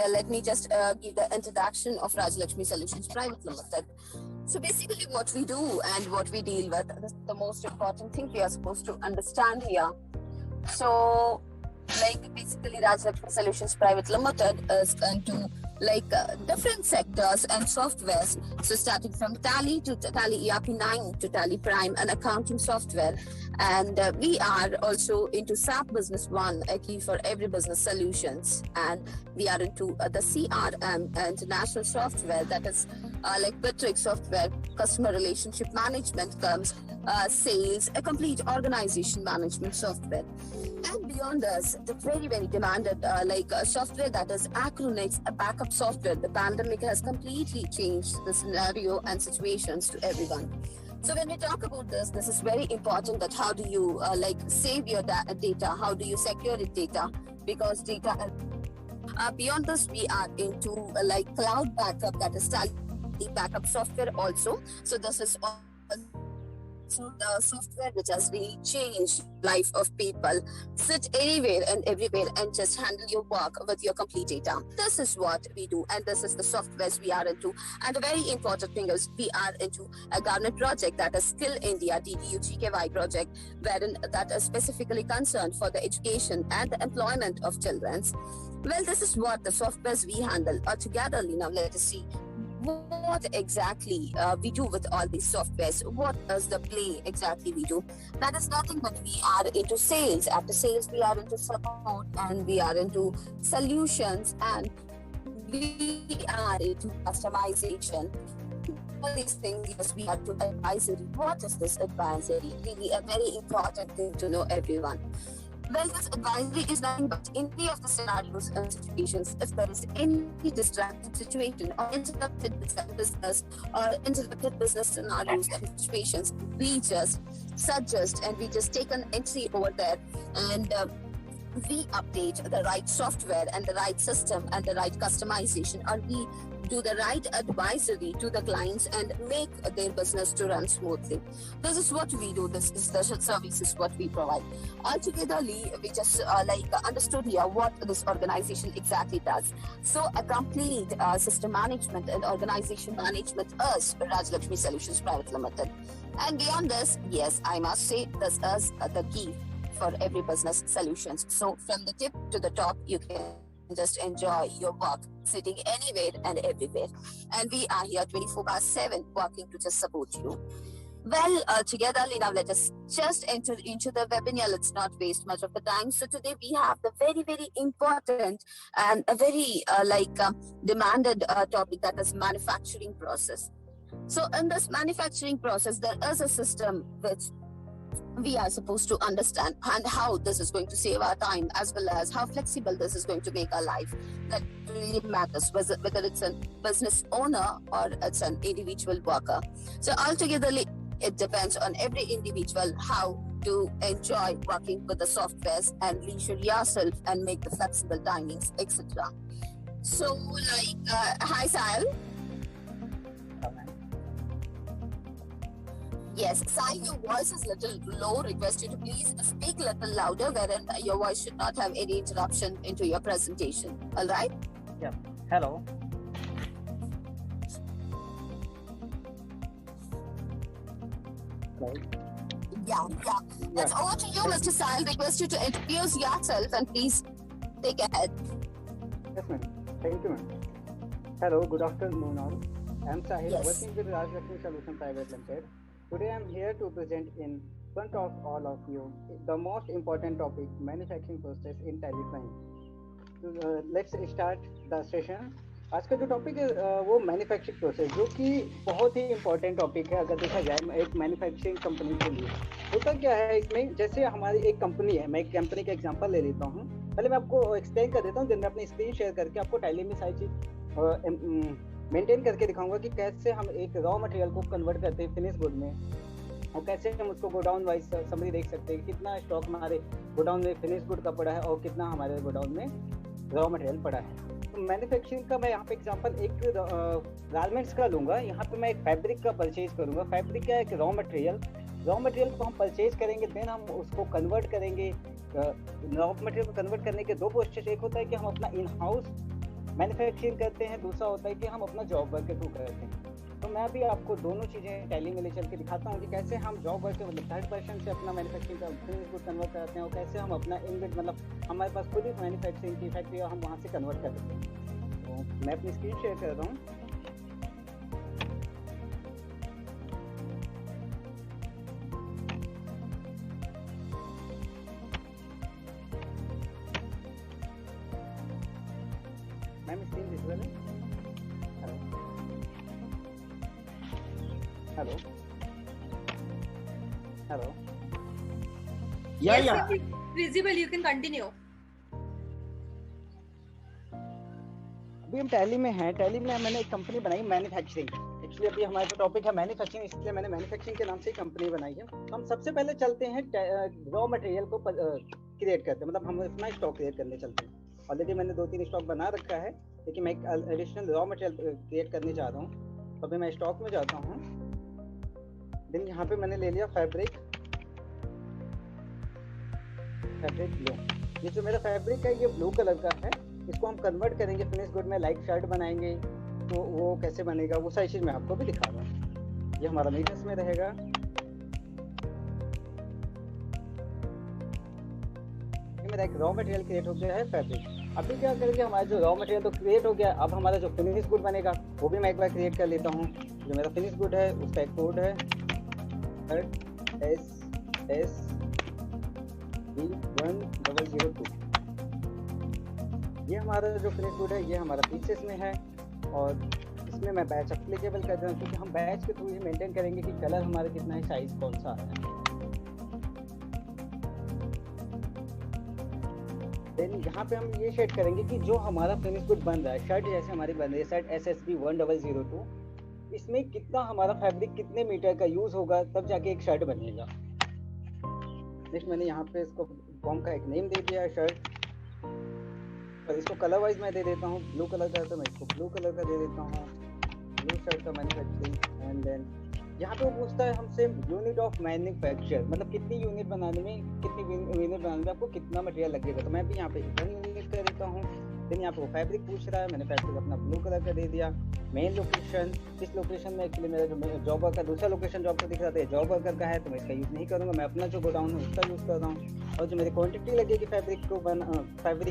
let me just give the introduction of Rajalakshmi Solutions Private Limited. So basically what we do and what we deal with, this is the most important thing we are supposed to understand here. So basically Rajalakshmi Solutions Private Limited is into different sectors and softwares. So starting from Tally to Tally ERP9 to Tally Prime, and accounting software. And we are also into SAP Business One, a key for every business solutions. And we are into the CRM, international software, that is Bitrix software, customer relationship management comes, sales, a complete organization management software. And beyond us, the very, very demanded software that is Acronix, a backup software. The pandemic has completely changed the scenario and situations to everyone. So when we talk about this is very important, that how do you save your data, how do you secure your data, because data. Beyond this, we are into cloud backup, that is Tally backup software also. So this is the software which has really changed life of people. Sit anywhere and everywhere and just handle your work with your complete data. This is what we do, and this is the softwares we are into. And the very important thing is we are into a government project, that is Skill India DDU-GKY project, wherein that is specifically concerned for the education and the employment of children. Well, this is what the softwares we handle. Together, now let us see what exactly we do with all these softwares. What is the play exactly we do? That is nothing but we are into sales. After sales, we are into support, and we are into solutions, and we are into customization. All these things, yes, we are to advisory. What is this advisory? Really a very important thing to know, everyone. Well, this advisory is nothing but in any of the scenarios and situations, if there is any distracted situation or interrupted business or interrupted business scenarios and situations, we just suggest and we just take an entry over there, and we update the right software and the right system and the right customization, or we do the right advisory to the clients and make their business to run smoothly. This is what we do. This is the services what we provide. Altogether, we just understood here what this organization exactly does. So a complete system management and organization management is Rajalakshmi Solutions Private Limited. And beyond this, yes, I must say this is the key for every business solutions. So from the tip to the top, you can just enjoy your work sitting anywhere and everywhere. And we are here 24/7 working to just support you. Well, together, now let us just enter into the webinar. Let's not waste much of the time. So today we have the very, very important and a very demanded topic, that is manufacturing process. So in this manufacturing process, there is a system which we are supposed to understand, and how this is going to save our time, as well as how flexible this is going to make our life. That really matters, whether it's a business owner or it's an individual worker. So altogether, it depends on every individual how to enjoy working with the softwares and leisure yourself and make the flexible timings, etc. So hi Sahil. Yes, Sai, your voice is a little low. Request you to please speak a little louder, wherein your voice should not have any interruption into your presentation. All right? Yeah. Hello. Hello. Yeah. It's over to you, Mr. Sai. Request you to introduce yourself and please take ahead. Yes, ma'am. Thank you, ma'am. Hello. Good afternoon, all. I'm Sahil, working with Rajalakshmi Solutions Private Limited. Today I'm here to present in front of all of you the most important topic, manufacturing process in Tally Prime. So, let's start the session. आज का जो topic है वो manufacturing process, जो कि बहुत ही important topic है अगर देखा जाए एक मैन्युफैक्चरिंग कंपनी के लिए। होता क्या है इसमें, जैसे हमारी एक कंपनी है, मैं एक कंपनी का एग्जांपल ले लेता हूँ। पहले मैं आपको एक्सप्लेन कर देता हूँ, दिन में अपनी स्क्रीन शेयर करके आपको टैली में सारी चीज़ मेंटेन करके दिखाऊंगा कि कैसे हम एक रॉ मटेरियल को कन्वर्ट करते हैं फिनिश गुड में, और कैसे हम उसको गोडाउन वाइज समरी देख सकते हैं कितना स्टॉक हमारे गोडाउन में फिनिश गुड का पड़ा है और कितना हमारे गोडाउन में रॉ मटेरियल पड़ा है। तो मैन्युफैक्चरिंग का मैं यहाँ पे एग्जांपल एक गारमेंट्स का लूँगा। यहाँ पे मैं एक फैब्रिक का परचेज करूँगा। फैब्रिक का एक रॉ मटेरियल को हम परचेज करेंगे, देन हम उसको कन्वर्ट करेंगे। रॉ मटेरियल को कन्वर्ट करने के दो प्रोसेस, एक होता है कि हम अपना इन हाउस मैन्युफैक्चरिंग करते हैं, दूसरा होता है कि हम अपना जॉब वर्क के थ्रू करते हैं। तो मैं अभी आपको दोनों चीज़ें टैली में ले चल के दिखाता हूँ कि कैसे हम जॉब वर्क के मतलब 3rd पर्सन से अपना मैन्युफैक्चरिंग का फिनिश गुड कन्वर्ट करते हैं, और कैसे हम अपना इनबिल्ट मतलब हमारे पास खुद ही मैन्युफैक्चरिंग की फैक्ट्री है, हम वहाँ से कन्वर्ट कर देते हैं। तो मैं अपनी स्क्रीन शेयर कर रहा हूँ। मैम स्क्रीन विजुअल है? हेलो हेलो हेलो Yes, या visible. You can continue. अभी हम टैली में हैं। टैली में मैंने एक कंपनी बनाई मैन्युफैक्चरिंग। एक्चुअली अभी हमारा जो टॉपिक है मैन्युफैक्चरिंग, इसलिए मैंने मैन्युफैक्चरिंग के नाम से कंपनी बनाई है। हम सबसे पहले चलते हैं रॉ मटेरियल को क्रिएट करते हैं, मतलब हम अपना स्टॉक क्रिएट करने चलते हैं। ऑलरेडी मैंने 2-3 स्टॉक बना रखा है, लेकिन मैं एक एडिशनल रॉ मटेरियल क्रिएट करने जा रहा हूँ। तो अभी मैं स्टॉक में जाता हूँ। देन यहाँ पे मैंने ले लिया फैब्रिक ब्लू। ये जो मेरा फैब्रिक है ये ब्लू कलर का है। इसको हम कन्वर्ट करेंगे फिनिश गुड में, लाइक शर्ट बनाएंगे। तो वो कैसे बनेगा वो सारी चीज़ मैं आपको भी दिखा रहा हूँ। ये हमारा मीटर्स में रहेगा। ये मेरा एक रॉ मटेरियल क्रिएट हो गया है फैब्रिक। अभी क्या करेंगे, हमारा जो रॉ मटेरियल तो क्रिएट हो गया, अब हमारा जो फिनिश गुड बनेगा वो भी मैं एक बार क्रिएट कर लेता हूँ। जो मेरा फिनिश गुड है उसका एक कोड है SSB1002। ये हमारा जो फिनिश गुड है ये हमारा पीसेस में है, और इसमें मैं बैच एप्लीकेबल कर रहा हूँ, क्योंकि हम बैच के थ्रू ही मेंटेन करेंगे कि कलर हमारा कितना है, साइज कौन सा है। देन यहाँ पे हम ये सेट करेंगे कि जो हमारा फिनिश गुड बन रहा है, शर्ट जैसे हमारी बन रही है शर्ट SSB1002, इसमें कितना हमारा फैब्रिक कितने मीटर का यूज होगा, तब जाके एक शर्ट बनेगा। नेक्स्ट मैंने यहाँ पे इसको फॉर्म का एक नेम दे दिया है शर्ट, और इसको कलर वाइज मैं दे देता हूँ। ब्लू कलर का है तो मैं इसको ब्लू कलर का दे देता हूँ, ब्लू शर्ट का मैन्युफैक्चरिंग। एंड देन यहाँ पे वो पूछता है हमसे यूनिट ऑफ मैन्युफैक्चर, मतलब कितनी यूनिट बनाने में आपको कितना मटेरियल लगेगा। तो मैं भी यहाँ पे 1 यूनिट कर देता हूँ। देन यहाँ पे वो फैब्रिक पूछ रहा है, मैंने फैब्रिक अपना ब्लू कलर का दे दिया। मेन लोकेशन, इस लोकेशन में एक्चुअली मेरा जो जॉब वर्कर दूसरा लोकेशन जॉब का दिख रहा था, जॉब वर्कर का है, तो मैं इसका यूज़ नहीं करूँगा। मैं अपना जो गोडाउन है उसका यूज़ कर रहा हूँ। और जो मेरी क्वांटिटी लगेगी फैब्रिक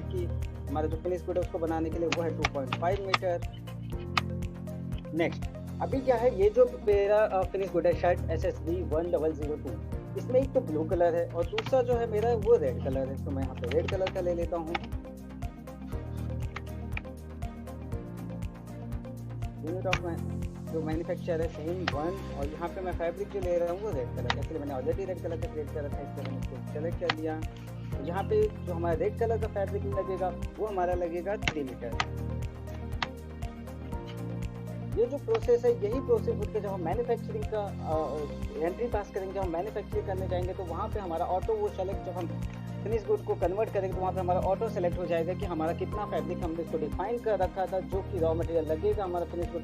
की हमारा जो फिनिश गुड है उसको बनाने के लिए वो है 2.5 मीटर। नेक्स्ट अभी क्या है, ये जो मेरा फिनिश गुड है शर्ट SSB1002, इसमें एक तो ब्लू कलर है और दूसरा जो है मेरा वो रेड कलर है। तो मैं यहाँ पे रेड कलर का ले लेता हूँ। यूनिट ऑफ जो मैन्युफैक्चर है सेम 1, और यहाँ पे मैं फैब्रिक जो ले रहा हूँ वो रेड कलर है। इसलिए मैंने ऑलरेडी रेड कलर का क्रिएट करा था, इसलिए मैंने इसको सेलेक्ट कर लिया। तो यहाँ पे जो हमारा रेड कलर का फैब्रिक लगेगा वो हमारा लगेगा 3 मीटर। ये जो प्रोसेस है यही प्रोसेस उठ के जब हम मैन्युफैक्चरिंग का एंट्री पास करेंगे, जब हम मैन्युफैक्चरिंग करने जाएंगे तो वहाँ पे हमारा ऑटो वो सेलेक्ट, जब हम फिनिश गुड को कन्वर्ट करेंगे तो वहाँ पे हमारा ऑटो सेलेक्ट हो जाएगा कि हमारा कितना फैब्रिक हमने इसको डिफाइन कर रखा था, जो कि रॉ मटेरियल लगेगा हमारा फिनिश गुड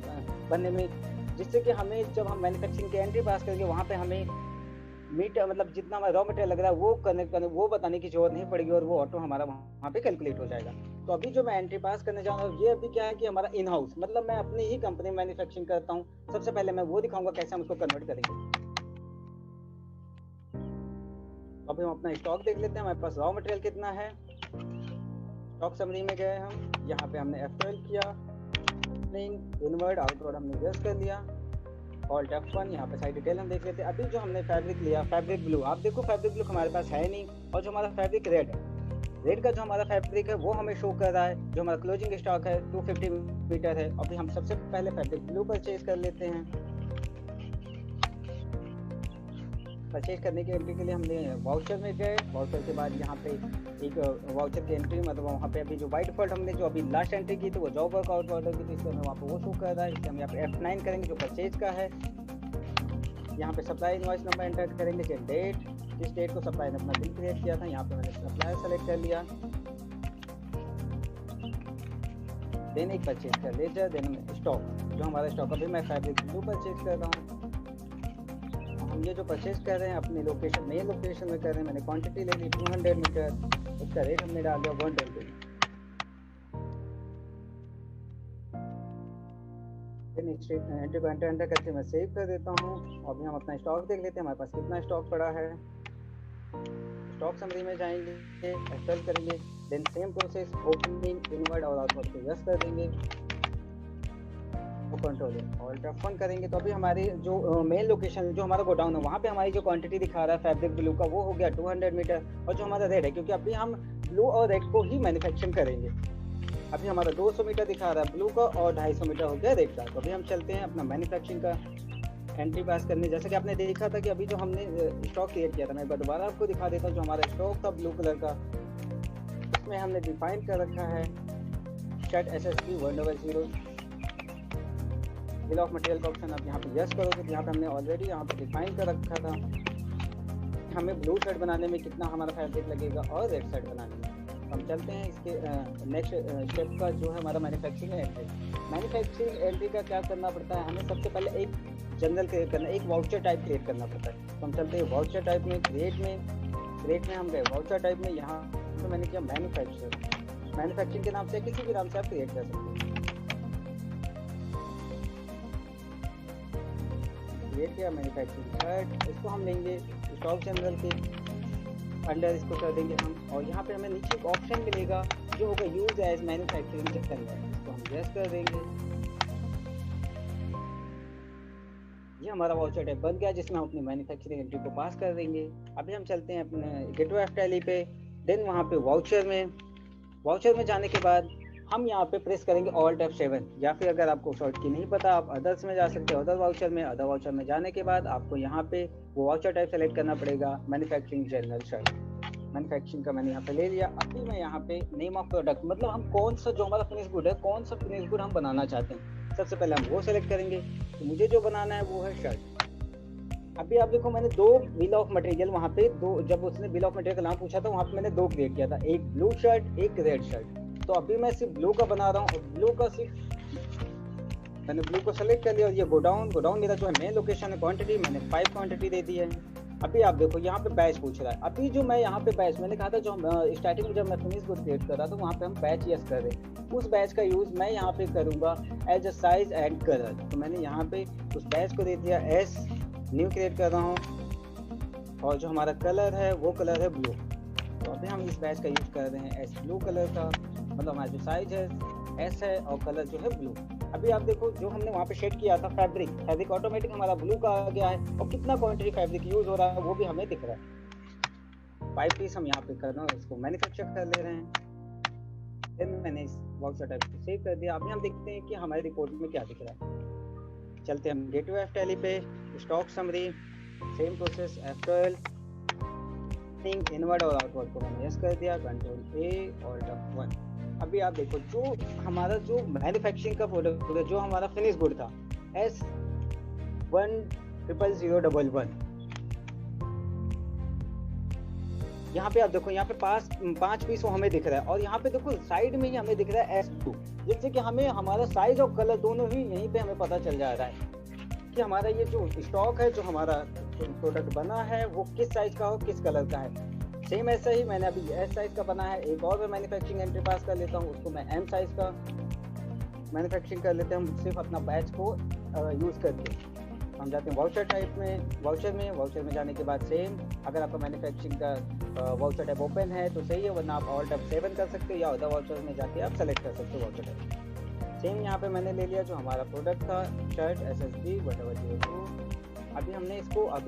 बनने में, जिससे कि हमें जब हम मैन्युफैक्चरिंग की एंट्री पास करेंगे वहाँ पे हमें मीटर मतलब जितना हमारा रॉ मटेरियल लग रहा है वो बताने की जरूरत नहीं पड़ेगी, और वो ऑटो हमारा वहाँ पे कैलकुलेट हो जाएगा। तो अभी जो मैं एंट्री पास करने जा रहा हूँ ये अभी क्या है कि हमारा इन हाउस, मतलब मैं अपनी ही कंपनी में मैन्युफैक्चरिंग करता हूँ। सबसे पहले मैं वो दिखाऊंगा कैसे हम उसको कन्वर्ट करेंगे। अभी हम अपना स्टॉक देख लेते हैं, हमारे पास रॉ मटेरियल कितना है। स्टॉक समरी में गए हम, यहाँ पे हमने F12 किया, इनवर्ड आउटवर्ड हमने गेस कर लिया, ऑल्ट F1। यहाँ पे साइड डिटेल हम देख लेते हैं। अभी जो हमने फैब्रिक लिया फैब्रिक ब्लू, आप देखो फैब्रिक ब्लू हमारे पास है नहीं, और जो हमारा फैब्रिक रेड का जो हमारा फैब्रिक है वो हमें शो कर रहा है। जो हमारा क्लोजिंग स्टॉक है 250 मीटर है। अभी हम सबसे पहले फैब्रिक ब्लू परचेज कर लेते हैं। परचेज करने की एंट्री के लिए हमने वाउचर में गए, वाउचर के बाद यहाँ पे एक वाउचर की एंट्री, मतलब वहाँ पे अभी जो बाय डिफॉल्ट हमने जो अभी लास्ट एंट्री की थी वो जॉब वर्कआउट ऑर्डर की थी, इसलिए हमें वहाँ पे वो शो कर रहा है। इसलिए हम यहाँ पे F9 करेंगे जो परचेज का है। यहाँ पे सप्लाई इनवॉइस नंबर एंटर करेंगे, डेट, जिस डेट को सप्लाई ने अपना बिल क्रिएट किया था। यहाँ पे मैंने सप्लायर सेलेक्ट कर लिया, देन एक परचेज कर लेजर, देन स्टॉक, जो हमारा स्टॉक अभी मैं फैब्रिक ब्लू परचेज कर रहा हूँ। हम ये जो परचेज कर रहे हैं अपनी लोकेशन मेन लोकेशन में कर रहे हैं। मैंने क्वांटिटी ले ली 200 मीटर, उसका रेट हमने डाल दिया 120। एंट्री को एंटर करके मैं सेव कर देता हूँ। अभी हम अपना स्टॉक देख लेते हैं हमारे पास कितना स्टॉक पड़ा है। स्टॉक समरी में जाएंगे, एक्सेल करेंगे, then same process opening inward और आउटवर्ड को यस कर देंगे, कंट्रोल ऑल्ट F1 करेंगे तो अभी हमारी जो मेन लोकेशन जो हमारा गोडाउन है वहाँ पे हमारी जो क्वांटिटी दिखा रहा है फैब्रिक ब्लू का वो हो गया 200 मीटर, और जो हमारा रेड है क्योंकि अभी हम ब्लू और रेड को ही मैन्युफैक्चरिंग करेंगे, अभी हमारा 200 मीटर दिखा रहा है ब्लू का और 250 मीटर हो गया रेड का। तो अभी हम चलते हैं अपना मैन्युफैक्चरिंग का एंट्री पास करने। जैसे कि आपने देखा था कि अभी जो हमने स्टॉक क्रिएट किया था, मैं एक बार दोबारा आपको दिखा देता हूँ। जो हमारा स्टॉक था ब्लू कलर का उसमें हमने डिफाइन कर रखा है shirt SSP 100 bill of material का ऑप्शन आप यहाँ पे यस करोगे तो यहाँ पे हमने ऑलरेडी यहाँ पे डिफाइन कर रखा था हमें ब्लू शर्ट बनाने में कितना हमारा फैब्रिक लगेगा और रेड शर्ट बनाने में। हम चलते हैं इसके नेक्स्ट स्टेप का जो है हमारा मैन्युफैक्चरिंग एंट्री। मैन्युफैक्चरिंग एंट्री का क्या करना पड़ता है, हमें सबसे पहले एक जनरल क्रिएट करना, एक वाउचर टाइप क्रिएट करना पड़ता है। तो हम चलते हैं वाउचर टाइप में, क्रिएट में हम गए वाउचर टाइप में, यहाँ तो मैंने किया मैन्युफैक्चरिंग के नाम से किसी भी नाम से आप क्रिएट कर सकते हैं। क्रिएट किया मैन्युफैक्चरिंग शर्ट, इसको हम लेंगे स्टॉक जनरल के अंडर, इसको कर देंगे हम, और यहाँ पे हमें नीचे एक ऑप्शन मिलेगा जो होगा यूज एज मैन्युफैक्चरिंग के अंदर, इसको हम यस कर देंगे। ये हमारा वाउचर टाइप बन गया जिसमें हम अपनी मैन्युफैक्चरिंग एंट्री को पास कर देंगे। अभी हम चलते हैं अपने गेटवे ऑफ टैली पे, देन वहाँ पे वाउचर में जाने के बाद हम यहाँ पे प्रेस करेंगे ऑल्ट F7, या फिर अगर आपको शॉर्ट की नहीं पता आप अदर्स में जा सकते हो। अदर वाउचर में जाने के बाद आपको यहाँ पे वो वाउचर टाइप सेलेक्ट करना पड़ेगा मैन्युफैक्चरिंग जनरल शर्ट। मैन्युफैक्चरिंग का मैंने यहाँ पे ले लिया। अभी मैं यहाँ पे नेम ऑफ प्रोडक्ट मतलब हम कौन सा जो हमारा फिनिश गुड है, कौन सा फिनिश गुड हम बनाना चाहते हैं, सबसे पहले हम वो सेलेक्ट करेंगे। तो मुझे जो बनाना है वो है शर्ट। अभी आप देखो मैंने दो बिल ऑफ मटेरियल वहाँ पे दो, जब उसने बिल ऑफ मटेरियल का नाम पूछा था वहाँ पे मैंने दो क्रिएट किया था, एक ब्लू शर्ट एक रेड शर्ट। तो अभी मैं सिर्फ ब्लू का बना रहा हूँ, और ब्लू का सिर्फ मैंने ब्लू को सेलेक्ट कर लिया। और ये गोडाउन मेरा जो है मेन लोकेशन है, क्वांटिटी मैंने 5 क्वांटिटी दे दी है। अभी आप देखो यहाँ पे बैच पूछ रहा है। अभी जो मैं यहाँ पे बैच मैंने कहा था जो स्टार्टिंग में जब मैं फिनिश गुड क्रिएट कर रहा था वहाँ पे हम बैच यस कर रहे, उस बैच का यूज मैं यहाँ पे करूँगा as a size and colour. तो मैंने यहाँ पे उस बैच को दे दिया एस न्यू क्रिएट कर रहा हूँ, और जो हमारा कलर है वो कलर है ब्लू। तो अभी हम इस बैच का यूज कर रहे हैं एस ब्लू कलर का, मतलब हमारा जो साइज है एस है और कलर जो है ब्लू। अभी आप देखो जो हमने वहाँ पे शेड किया था फैब्रिक ऑटोमेटिक हमारा ब्लू का आ गया है, और कितना क्वांटिटी फैब्रिक यूज हो रहा है वो भी हमें दिख रहा है। 5 पीस हम यहाँ पे कर रहे हैं, इसको मैन्युफैक्चर कर ले रहे हैं। फिर मैंने इस वाउचर टाइप को सेव कर दिया। अभी हम देखते हैं कि हमारी रिपोर्ट में क्या दिख रहा है। चलते हैं हम गेटवे ऑफ टैली पे, stock summary, same process F12 inward और आउटवर्ड को मैंने यस कर दिया, कंट्रोल A ऑल्ट F1। अभी आप देखो जो हमारा जो मैन्युफैक्चरिंग का प्रोडक्ट है, जो हमारा फिनिश गुड था S10011, यहाँ पे आप देखो यहाँ पे 5 पीस वो हमें दिख रहा है, और यहाँ पे देखो साइड में ही हमें दिख रहा है S2, जिससे कि हमें हमारा साइज और कलर दोनों ही यहीं पे हमें पता चल जा रहा है कि हमारा ये जो स्टॉक है, जो हमारा प्रोडक्ट बना है वो किस साइज का और किस कलर का है। सेम ऐसा ही मैंने अभी एस साइज का बना है, एक और मैं मैन्युफैक्चरिंग एंट्री पास कर लेता हूँ, उसको मैं एम साइज का मैन्युफैक्चरिंग कर लेते हैं हम सिर्फ अपना बैच को यूज़ करके। हम जाते हैं वाउचर टाइप में, वाउचर में जाने के बाद सेम, अगर आपका मैन्युफैक्चरिंग का वाउचर टाइप ओपन है तो सही है, वरना आप ऑल्ट F7 कर सकते हो या अदर वाउचर में जाके आप सेलेक्ट कर सकते हो वाउचर टाइप। सेम यहाँ पे मैंने ले लिया जो हमारा प्रोडक्ट था शर्ट SSB 10002। अभी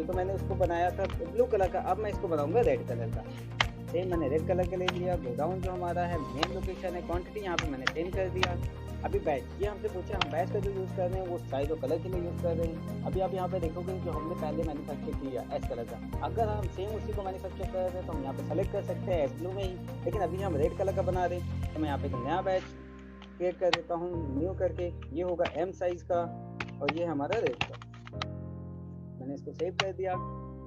तो मैंने उसको बनाया था ब्लू कलर का, अब मैं इसको बनाऊंगा रेड कलर का। सेम मैंने रेड कलर का ले लिया। गोडाउन जो हमारा है मेन लोकेशन है, क्वांटिटी यहाँ पे मैंने 10 कर दिया। अभी बैच, ये हमसे पूछा हम बैच का जो यूज़ कर रहे हैं वो साइज और कलर के लिए यूज़ कर रहे हैं। अभी आप यहाँ पे देखोगे जो हमने पहले मैन्युफैक्चर किया एस कलर का, अगर हम सेम उसी को मैन्युफैक्चर कर रहे हैं तो हम यहाँ पे सेलेक्ट कर सकते हैं एस ब्लू में ही, लेकिन अभी हम रेड कलर का बना रहे हैं तो मैं यहाँ पे एक नया बैच क्रिएट कर देता हूँ न्यू करके। ये होगा एम साइज का और ये हमारा रेड का। मैंने इसको सेव कर दिया।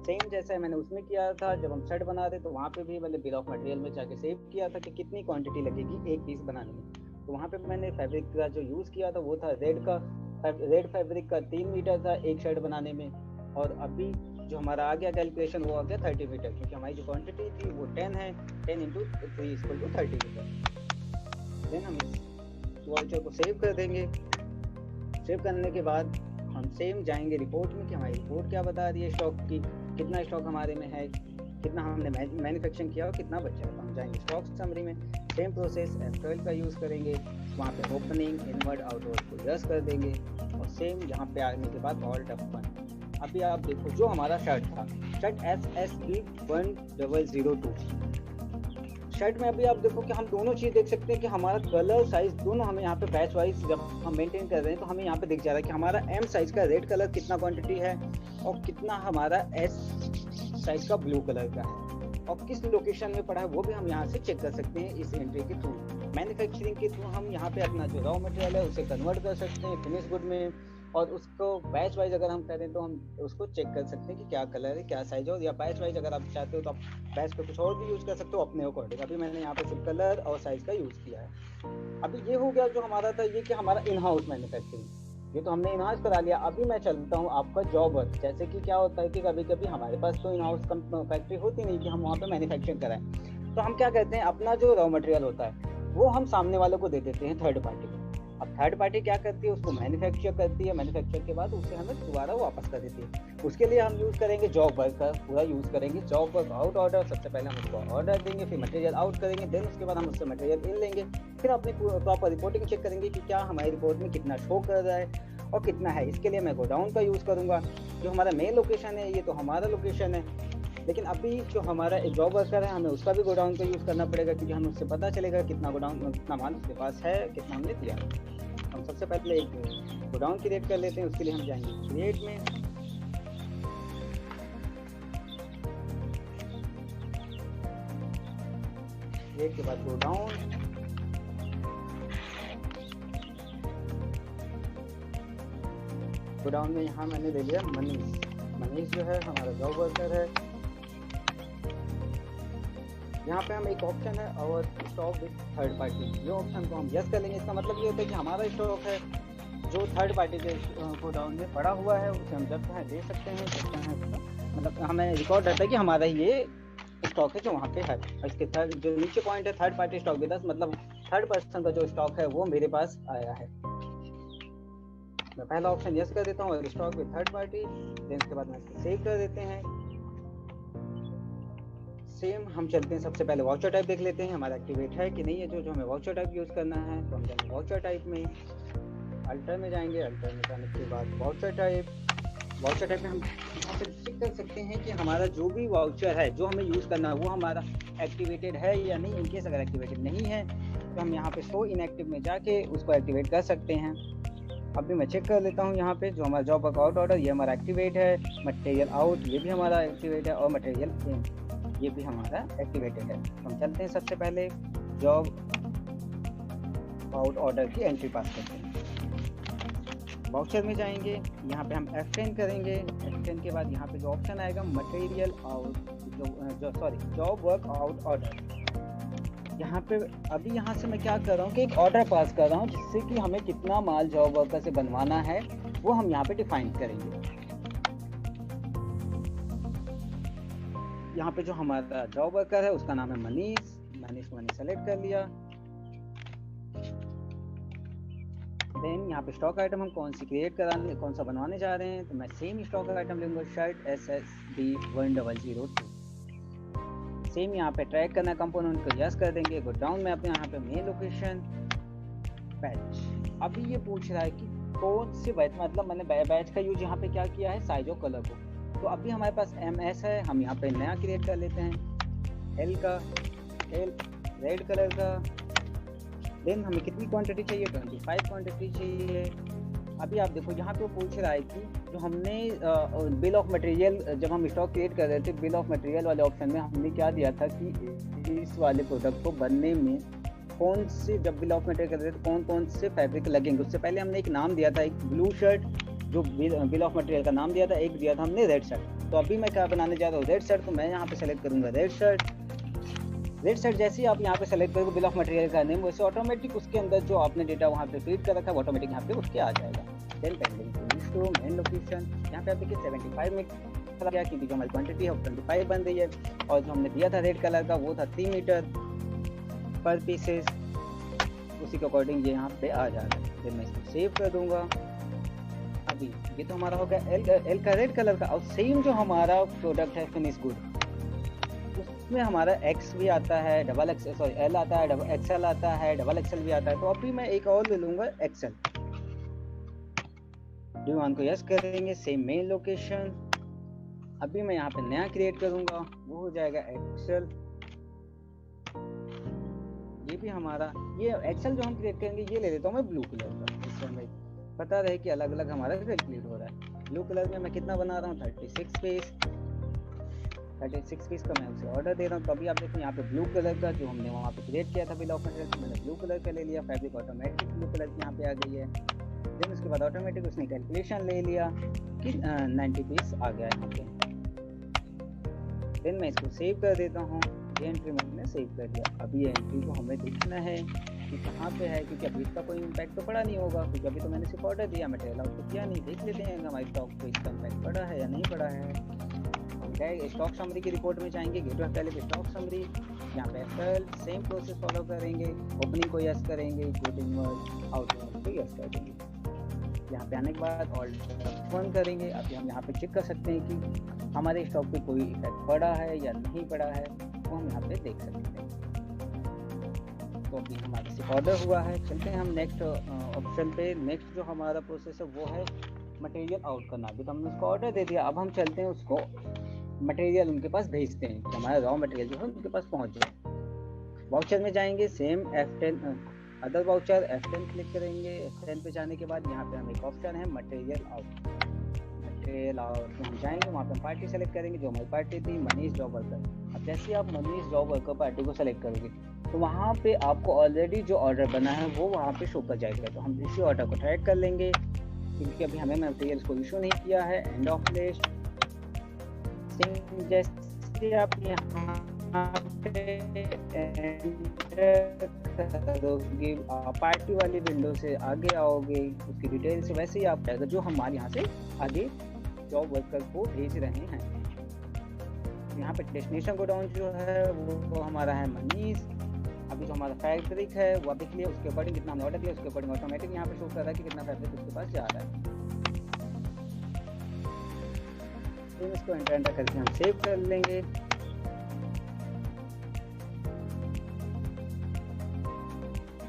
सेम जैसा मैंने उसमें किया था जब हम शर्ट बना रहे तो वहाँ पे भी मैंने बिल ऑफ मटेरियल में जाके सेव किया था कि कितनी क्वांटिटी लगेगी एक पीस बनाने में। तो वहाँ पे मैंने फैब्रिक का जो यूज़ किया था वो था रेड फैब्रिक का 3 मीटर था एक शर्ट बनाने में, और अभी जो हमारा आ गया कैलकुलेशन वो आ गया 30 मीटर, क्योंकि हमारी जो क्वांटिटी थी वो 10 है, 10 × 3 = 30 मीटर। देन हम इस वाउचर को सेव कर देंगे। सेव करने के बाद हम सेम जाएंगे रिपोर्ट में कि हमारी रिपोर्ट क्या बता रही है स्टॉक की, कितना स्टॉक हमारे में है, कितना हमने मैन्युफैक्चरिंग किया और कितना बचा है। तो हम जाएंगे स्टॉक समरी में, सेम प्रोसेस F12 का यूज़ करेंगे, वहाँ पे ओपनिंग इनवर्ड आउटवर्ड को यस कर देंगे और सेम यहाँ पे आने के बाद ऑल्ट F1। अभी आप देखो जो हमारा शर्ट था, शर्ट SSB 1002 शर्ट में अभी आप देखो कि हम दोनों चीज़ देख सकते हैं कि हमारा कलर साइज दोनों हमें यहाँ पे बैच वाइज जब हम मेंटेन कर रहे हैं तो हमें यहाँ पे दिख जा रहा है कि हमारा M साइज का रेड कलर कितना क्वांटिटी है और कितना हमारा S साइज का ब्लू कलर का है और किस लोकेशन में पड़ा है वो भी हम यहाँ से चेक कर सकते हैं इस एंट्री के थ्रू। मैन्युफैक्चरिंग के थ्रू हम यहाँ पे अपना जो रॉ मटेरियल है उसे कन्वर्ट कर सकते हैं फिनिश गुड में और उसको बैच वाइज अगर हम करें तो हम उसको चेक कर सकते हैं कि क्या कलर है क्या साइज है, या बैच वाइज अगर आप चाहते हो तो आप बैच पे कुछ और भी यूज़ कर सकते हो अपने अकॉर्डिंग। अभी मैंने यहाँ पे सिर्फ कलर और साइज का यूज़ किया है। अभी ये हो गया जो हमारा था ये कि हमारा इन हाउस मैन्युफैक्चरिंग, ये तो हमने इन हाउस करा लिया। अभी मैं चलता हूँ आपका जॉब वर्क। जैसे कि क्या होता है कि कभी कभी हमारे पास तो इन हाउस फैक्ट्री होती नहीं कि हम वहाँ पे मैन्युफैक्चरिंग कराएं, तो हम क्या कहते हैं अपना जो रॉ मटेरियल होता है वो हम सामने वालों को दे देते हैं थर्ड पार्टी को। अब थर्ड पार्टी क्या करती है उसको मैन्युफैक्चर करती है, मैन्युफैक्चर के बाद उसे हमें दोबारा वापस कर देती है। उसके लिए हम यूज़ करेंगे जॉब वर्क का पूरा यूज़ करेंगे। जॉब वर्क आउट ऑर्डर, सबसे पहले हम उसको ऑर्डर देंगे, फिर मटेरियल आउट करेंगे, देन उसके बाद हम उससे मटेरियल इन लेंगे, फिर अपनी प्रॉपर रिपोर्टिंग चेक करेंगे कि क्या हमारी रिपोर्ट में कितना शो कर रहा है और कितना है। इसके लिए मैं गोडाउन का यूज़ करूँगा। जो हमारा मेन लोकेशन है ये तो हमारा लोकेशन है, लेकिन अभी जो हमारा जॉब वर्कर है हमें उसका भी गोडाउन का यूज़ करना पड़ेगा क्योंकि हमें उससे पता चलेगा कितना गोडाउन कितना माल उसके पास है, कितना हमने दिया। हम सबसे पहले एक गोडाउन क्रिएट कर लेते हैं। उसके लिए हम जाएंगे क्रिएट में, क्रिएट के बाद गोडाउन, गोडाउन में यहाँ मैंने ले लिया मनीष जो है हमारा जॉब वर्कर है। यहाँ पे हम एक ऑप्शन है और स्टॉक विद थर्ड पार्टी, ये ऑप्शन को हम यस कर लेंगे। इसका मतलब ये होता है कि हमारा स्टॉक है जो थर्ड पार्टी के गोडाउन में पड़ा हुआ है उसे हम जब चाहें दे सकते हैं, जब चाहें मतलब हमें रिकॉर्ड रहता है कि हमारा ये स्टॉक है जो वहाँ पे है। इसके थर्ड जो नीचे पॉइंट है third party stock with us, मतलब थर्ड पर्सन का जो स्टॉक है वो मेरे पास आया है। मैं पहला ऑप्शन यस कर देता हूँ और stock with third party, then उसके बाद में इसको सेव कर देते हैं। सेम हम चलते हैं सबसे पहले वाउचर टाइप देख लेते हैं हमारा एक्टिवेट है कि नहीं है। जो हमें वाउचर टाइप यूज़ करना है तो हम जाएंगे वाउचर टाइप में, अल्टर में जाएंगे, अल्टर में जाने के बाद वाउचर टाइप में हम यहाँ पे चेक कर सकते हैं कि हमारा जो भी वाउचर है जो हमें यूज़ करना है वो हमारा एक्टिवेटेड है या नहीं। इनकेस अगर एक्टिवेटेड नहीं है तो हम यहाँ पे शो इनएक्टिव में जाके उसको एक्टिवेट कर सकते हैं। अभी मैं चेक कर लेता हूँ यहाँ पे जो हमारा जॉब वर्क आउट ऑर्डर ये हमारा एक्टिवेट है, मटेरियल आउट ये भी हमारा एक्टिवेट है और मटेरियल इन ये भी हमारा एक्टिवेटेड है। हम चलते हैं सबसे पहले जॉब आउट ऑर्डर की एंट्री पास करते हैं। वाउचर में जाएंगे, यहाँ पे हम F10 करेंगे। F10 के बाद यहाँ पे जो ऑप्शन आएगा material out job work out order, यहाँ पे अभी यहाँ से मैं क्या कर रहा हूँ कि एक ऑर्डर पास कर रहा हूँ जिससे कि हमें कितना माल जॉब वर्कर से बनवाना है वो हम यहाँ पे डिफाइन करेंगे। यहाँ पे जो हमारा जॉब वर्कर है उसका नाम है मनीष, मैंने सेलेक्ट कर लिया। देन यहाँ पे स्टॉक आइटम हम कौन सी क्रिएट कराने कौन सा बनवाने जा रहे हैं तो मैं सेम स्टॉक आइटम लूँगा शर्ट SSB 1002। सेम यहाँ पे ट्रैक करना कंपोनेंट को यस कर देंगे। गोडाउन में अपने यहाँ पे मेन लोकेशन बैच। अभी ये पूछ रहा है कि कौन सी बैच, मतलब मैंने बैच का यूज यहाँ पे क्या किया है साइज और कलर को। तो अभी हमारे पास MS है, हम यहाँ पे नया क्रिएट कर लेते हैं L रेड कलर का। देन हमें कितनी क्वांटिटी चाहिए 25 क्वांटिटी चाहिए। अभी आप देखो यहाँ पे पूछ रहा है कि जो हमने बिल ऑफ मटेरियल जब हम स्टॉक क्रिएट कर रहे थे बिल ऑफ मटेरियल वाले ऑप्शन में हमने क्या दिया था कि इस वाले प्रोडक्ट को बनने में कौन से जब बिल ऑफ मटेरियल कर रहे थे कौन से फैब्रिक लगेंगे। उससे पहले हमने एक नाम दिया था, एक ब्लू शर्ट जो बिल ऑफ मटेरियल का नाम दिया था, एक दिया था हमने रेड शर्ट। तो अभी मैं क्या बनाने जा रहा हूँ रेड शर्ट, तो मैं यहाँ पे सेलेक्ट करूँगा रेड शर्ट। जैसे ही आप यहाँ पे सेलेक्ट करोगे बिल ऑफ मटेरियल का नेम वैसे ऑटोमेटिक उसके अंदर जो आपने डेटा वहाँ पे फीड कर रखा है ऑटोमेटिक यहाँ पे उठ के आ जाएगा। देन पेंडिंग मेन लोकेशन यहाँ पे आप देखिए 75 में चला गया क्योंकि जो हमारी क्वांटिटी है 25 बन रही है और जो हमने दिया था रेड कलर का वो था 3 मीटर पर पीसेस, उसी के अकॉर्डिंग ये यहाँ पे आ जाएगा। फिर मैं इसको सेव कर दूंगा। अभी ये तो हमारा हो गया एल का रेड कलर का। और सेम जो हमारा प्रोडक्ट है फिनिश गुड, उसमें हमारा एक्स भी आता है, डबल एक्स सॉरी एल आता है, डबल एक्सएल आता है, डबल एक्सएल भी आता है। तो अभी मैं एक और ले लूंगा एक्सएल। डिमांड को यस करेंगे, सेम मेन लोकेशन। अभी मैं यहाँ पे नया क्रिएट करूंगा, वो हो जाएगा एक्सएल। ये भी हमारा ये एक्सएल जो हम क्रिएट करेंगे ये ले लेता हूँ मैं ब्लू कलर का, जिससे हमें पता रहे कि अलग अलग हमारा कैलकुलेट हो रहा है। ब्लू कलर में मैं कितना बना रहा हूँ 36 पीस का मैं उसे ऑर्डर दे रहा हूँ। तो अभी आप देखो यहाँ पे ब्लू कलर का जो हमने वहाँ पे क्रिएट किया था बिल ऑफ मटेरियल, मैंने ब्लू कलर का ले लिया। फैब्रिक ऑटोमेटिक ब्लू कलर की यहाँ पे आ गई है। देन उसके बाद ऑटोमेटिक उसने कैलकुलेशन ले लिया कि 90 पीस आ गया है यहाँ पे। देन मैं इसको सेव कर देता हूँ। ये एंट्री मैंने सेव कर दिया। अभी ये एंट्री को हमें देखना है कि कहाँ पे है, क्योंकि अभी इसका कोई इम्पैक्ट तो पड़ा नहीं होगा, क्योंकि अभी तो मैंने सिर्फ ऑर्डर दिया, मटेरियल आउट तो किया नहीं। देख लेते हैं हमारे स्टॉक पे इसका इम्पैक्ट पड़ा है या नहीं पड़ा है। हम गए स्टॉक समरी की रिपोर्ट में जाएंगे, गेटवे पहले पे स्टॉक समरी, यहाँ पे एफएल सेम प्रोसेस फॉलो करेंगे। ओपनिंग को यस करेंगे, कोटिंग आउटवर्ड को यस कर देंगे। यहाँ पे आने के बाद ऑल्ट 1 करेंगे। अभी हम यहाँ पे चेक कर सकते हैं कि हमारे स्टॉक पे कोई इफेक्ट पड़ा है या नहीं पड़ा है, वो हम यहाँ पे देख सकते हैं। तो अभी हमारा सिर्फ ऑर्डर हुआ है। चलते हैं हम नेक्स्ट ऑप्शन पे। नेक्स्ट जो हमारा प्रोसेस है वो है मटेरियल आउट करना। अभी तो हमने उसको ऑर्डर दे दिया, अब हम चलते हैं उसको मटेरियल उनके पास भेजते हैं कि हमारा रॉ मटेरियल जो है उनके पास पहुँच जाए। वाउचर में जाएंगे, same F10 other voucher F10 click करेंगे। F10 पे जाने के बाद यहाँ पे हमें एक ऑप्शन है मटेरियल आउट। मटेरियल आउट में हम जाएंगे, वहाँ पे पार्टी सेलेक्ट करेंगे जो हमारी पार्टी थी मनीष जॉब वर्कर। अब जैसे आप मनीष जॉब वर्कर पार्टी को सेलेक्ट करोगे तो वहाँ पे आपको ऑलरेडी जो ऑर्डर बना है वो वहाँ पे शो कर जाएगा। तो हम इसी ऑर्डर को ट्रैक कर लेंगे, क्योंकि अभी हमें मटेरियल को इशू नहीं किया है। एंड ऑफ लिस्ट जैसे आप यहाँ करोगे पार्टी वाली विंडो से आगे आओगे, उसकी डिटेल से वैसे ही आप जाएगा जो हमारे यहाँ से आगे जॉब वर्कर को भेज रहे हैं। यहाँ पे डेस्टिनेशन गोडाउन जो है वो हमारा है मनीष। अभी जो हमारा फैब्रिक है वो देख लिया, उसके अकॉर्डिंग कितना हमने ऑर्डर दिया उसके अकॉर्डिंग ऑटोमेटिक यहाँ पे शो कर रहा है कि कितना फैब्रिक उसके पास जा रहा है। तो इसको एंटर करके हम सेव कर लेंगे।